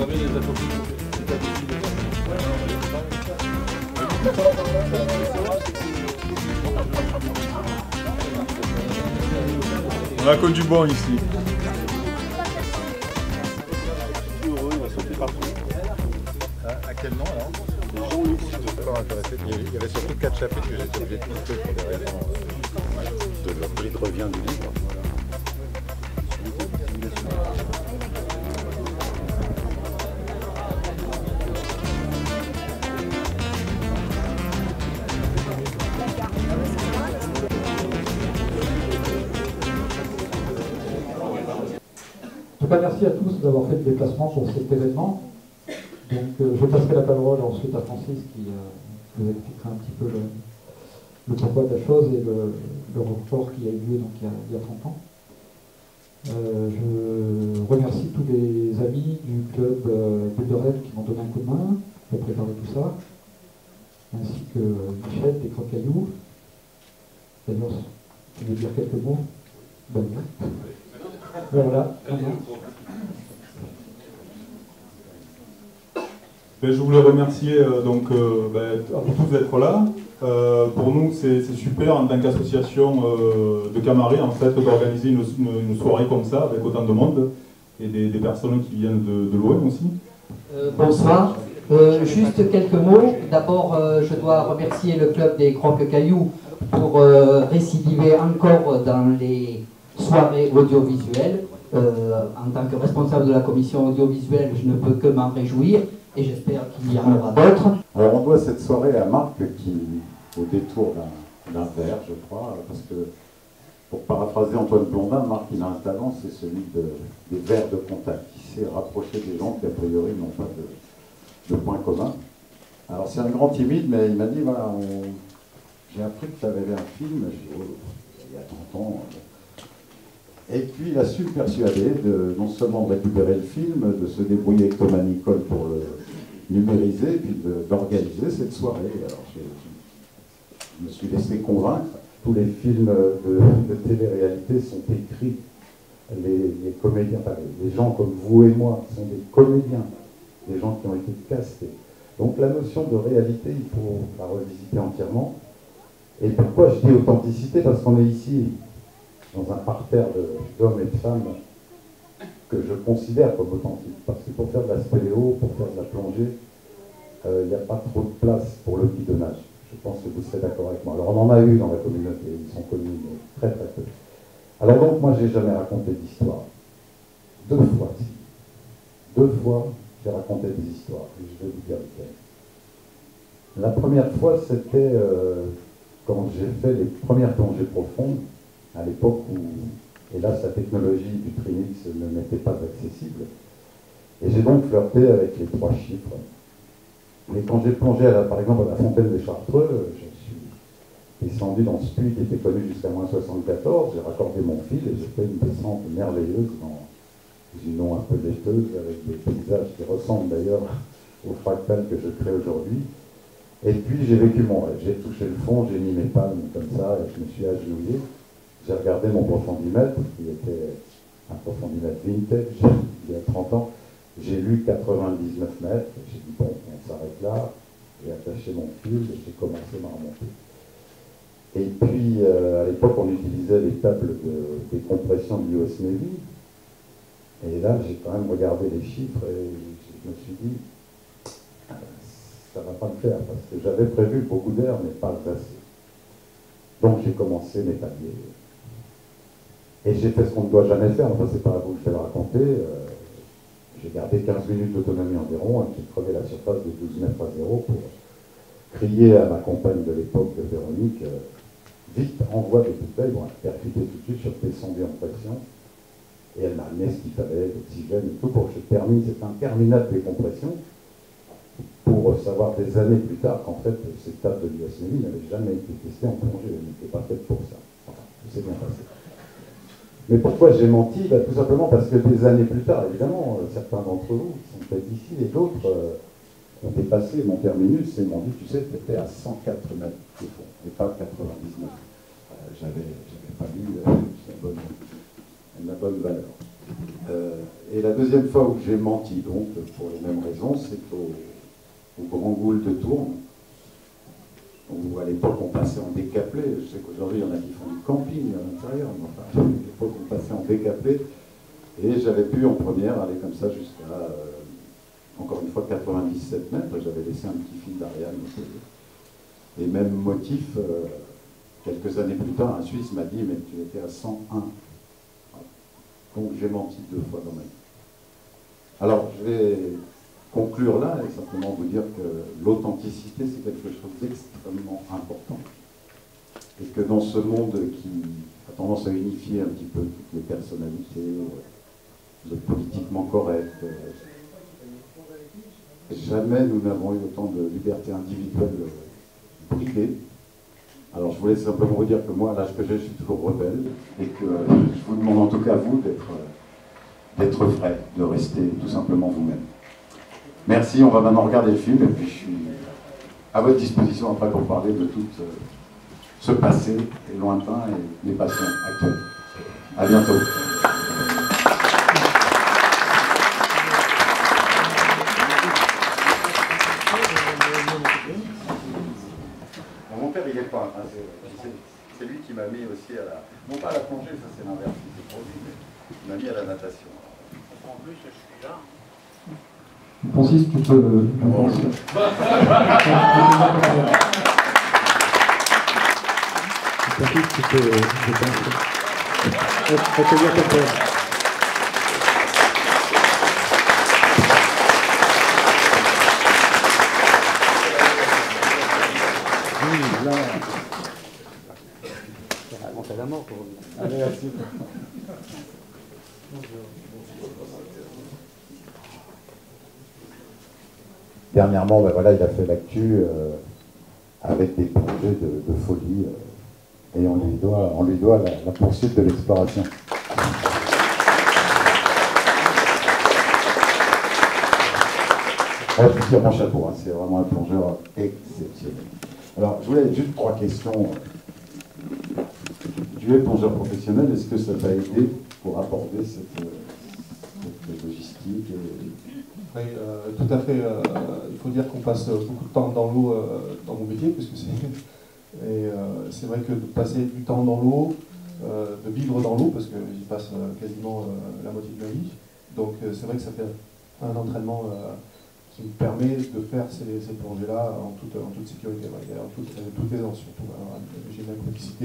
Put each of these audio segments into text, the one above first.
avez les on a que du bon ici. À quel nom alors? Jean-Luc, super intéressé. Il y avait surtout 4 chapitres que j'étais obligé de couper pour des raisons de leur prix de revient du livre. En tout cas, merci à tous d'avoir fait le déplacement pour cet événement. Donc, je passerai la parole ensuite à Francis qui vous expliquera un petit peu le pourquoi de la chose et le report qui a eu lieu donc, il y a 30 ans. Je remercie tous les amis du club Bulle de Rêve qui m'ont donné un coup de main pour préparer tout ça, ainsi que Michel des Crocailloux. D'ailleurs, tu veux dire quelques mots? Ben, voilà. Ben, je voulais remercier à vous tous d'être là. Pour nous, c'est super en tant qu'association de Camaret en fait, d'organiser une soirée comme ça avec autant de monde et des personnes qui viennent de loin aussi. Bonsoir. Juste quelques mots. D'abord, je dois remercier le club des Croque-Cailloux pour récidiver encore dans les soirées audiovisuelles. En tant que responsable de la commission audiovisuelle, je ne peux que m'en réjouir et j'espère qu'il y en aura d'autres. Alors on doit cette soirée à Marc qui, au détour d'un verre, je crois, parce que, pour paraphraser Antoine Blondin, Marc il a un talent, c'est celui des verres de contact, qui sait rapprocher des gens qui a priori n'ont pas de points communs. Alors c'est un grand timide, mais il m'a dit, voilà, j'ai appris que tu avais vu un film, j'ai dit, oh, il y a 30 ans. Et puis il a su me persuader de non seulement de récupérer le film, de se débrouiller avec Thomas Nicole pour le numériser, puis d'organiser cette soirée. Alors je me suis laissé convaincre. Tous les films de télé-réalité sont écrits. Les comédiens, enfin, les gens comme vous et moi sont des comédiens, des gens qui ont été castés. Donc la notion de réalité, il faut la revisiter entièrement. Et pourquoi je dis authenticité? Parce qu'on est ici dans un parterre d'hommes et de femmes que je considère comme authentiques. Parce que pour faire de la spéléo, pour faire de la plongée, il n'y a pas trop de place pour le bidonnage. Je pense que vous serez d'accord avec moi. Alors on en a eu dans la communauté, ils sont connus, mais très très peu. Alors donc moi j'ai jamais raconté d'histoire. 2 fois, si. 2 fois j'ai raconté des histoires, et je vais vous dire lesquelles. La première fois c'était quand j'ai fait les premières plongées profondes, à l'époque où, hélas, la technologie du Trinix ne m'était pas accessible. Et j'ai donc flirté avec les 3 chiffres. Mais quand j'ai plongé, par exemple, à la Fontaine des Chartreux, je suis descendu dans ce puits qui était connu jusqu'à moins 74, j'ai raccordé mon fil et j'ai fait une descente merveilleuse dans une eau un peu laiteuse, avec des paysages qui ressemblent d'ailleurs au fractal que je crée aujourd'hui. Et puis j'ai vécu mon rêve. J'ai touché le fond, j'ai mis mes palmes comme ça, et je me suis agenouillé. J'ai regardé mon profondimètre, qui était un profondimètre vintage, il y a 30 ans. J'ai lu 99 mètres, j'ai dit bon, on s'arrête là, j'ai attaché mon fil et j'ai commencé ma remontée. Et puis, à l'époque, on utilisait les tables de décompression de l'US Navy. Et là, j'ai quand même regardé les chiffres et je me suis dit, ça ne va pas me faire, parce que j'avais prévu beaucoup d'air, mais pas assez. Donc, j'ai commencé mes paliers. Et j'ai fait ce qu'on ne doit jamais faire, enfin, c'est pas à vous que je vais le raconter. J'ai gardé 15 minutes d'autonomie environ, et j'ai crevé la surface de 12 mètres à 0 pour crier à ma compagne de l'époque, Véronique, vite, envoie des bouteilles, bon, elle a percuté tout de suite, je suis descendu en pression, et elle m'a amené ce qu'il fallait, l'oxygène et tout, pour que je termine cette interminable décompression, pour savoir des années plus tard qu'en fait, ces tables de l'US Navy n'avaient jamais été testées en plongée, elles n'étaient pas faites pour ça. Enfin, tout s'est bien passé. Mais pourquoi j'ai menti? Tout simplement parce que des années plus tard, évidemment, certains d'entre vous qui sont peut-être ici et d'autres ont dépassé mon terminus et m'ont dit, tu sais, tu étais à 104 mètres de fond, et pas 99. J'avais pas lu la bonne valeur. Et la deuxième fois où j'ai menti, donc, pour les mêmes raisons, c'est au Grand Goul de Tourne, où à l'époque on passait en décaplé. Je sais qu'aujourd'hui il y en a qui font du camping à l'intérieur, mais enfin, à l'époque on passait en décaplé. Et j'avais pu en première aller comme ça jusqu'à, encore une fois, 97 mètres. J'avais laissé un petit fil d'Ariane. Et même motif, quelques années plus tard, un Suisse m'a dit, mais tu étais à 101. Donc j'ai menti 2 fois dans ma vie. Alors je vais conclure là et simplement vous dire que l'authenticité c'est quelque chose d'extrêmement important. Et que dans ce monde qui a tendance à unifier un petit peu toutes les personnalités, de politiquement correct, jamais nous n'avons eu autant de liberté individuelle bridée. Alors je voulais simplement vous dire que moi, à l'âge que j'ai, je suis toujours rebelle et que je vous demande en tout cas à vous d'être vrai, de rester tout simplement vous-même. Merci, on va maintenant regarder le film et puis je suis à votre disposition après pour parler de tout ce passé et lointain et les passions actuelles. À bientôt. Mon père, il est peintre. Hein, c'est lui qui m'a mis aussi à la... Non pas à la plongée, ça c'est l'inverse, c'est pour lui, mais il m'a mis à la natation. En plus, je suis là. Francis, tu peux... Francis, tu peux... Ça raconte à la mort pour vous. Allez, merci. Dernièrement, ben voilà, il a fait l'actu avec des projets de folie et on lui doit la poursuite de l'exploration. Je tire mon chapeau, hein, c'est vraiment un plongeur exceptionnel. Alors, je voulais juste 3 questions. Tu es plongeur professionnel, est-ce que ça t'a aidé pour aborder cette logistique Oui, tout à fait. Il faut dire qu'on passe beaucoup de temps dans l'eau dans mon métier, puisque c'est vrai que de passer du temps dans l'eau, de vivre dans l'eau, parce que j'y passe quasiment la moitié de ma vie. Donc c'est vrai que ça fait un entraînement qui me permet de faire ces plongées-là en toute sécurité, en toute aisance surtout. J'ai une aquaticité,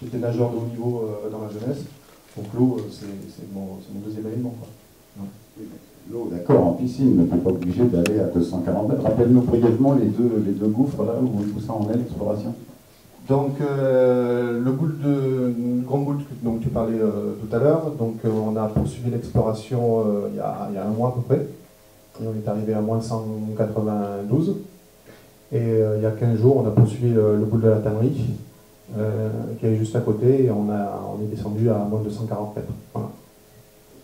j'étais nageur de haut niveau dans ma jeunesse, donc l'eau c'est mon deuxième élément. L'eau, d'accord, en piscine, mais tu n'es pas obligé d'aller à 240 mètres. Rappelle-nous brièvement les deux gouffres là où ça en est l'exploration. Donc le Grand Goul dont tu parlais tout à l'heure, donc on a poursuivi l'exploration il y a un mois à peu près. Et on est arrivé à moins 192. Et il y a 15 jours, on a poursuivi le Goul de la Tannerie, qui est juste à côté, et on est descendu à moins de 140 mètres. Voilà.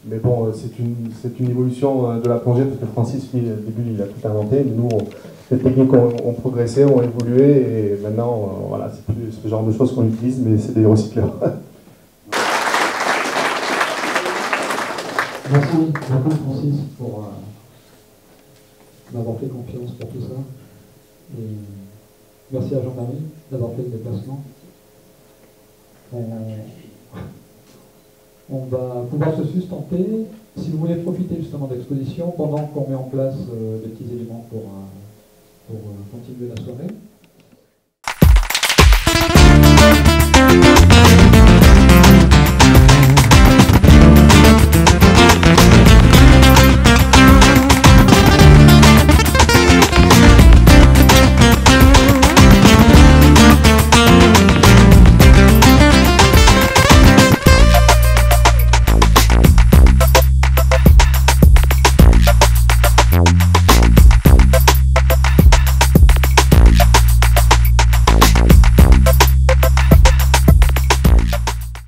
Mais bon, c'est une évolution de la plongée, parce que Francis, lui, au début, il a tout inventé, mais nous, les techniques ont progressé, ont évolué, et maintenant, voilà, c'est plus ce genre de choses qu'on utilise, mais c'est des recycleurs. Merci beaucoup, Francis, pour m'avoir fait confiance pour tout ça. Et merci à Jean-Marie d'avoir fait le déplacement. On va pouvoir se sustenter. Si vous voulez profiter justement de l'exposition, pendant qu'on met en place des petits éléments pour continuer la soirée.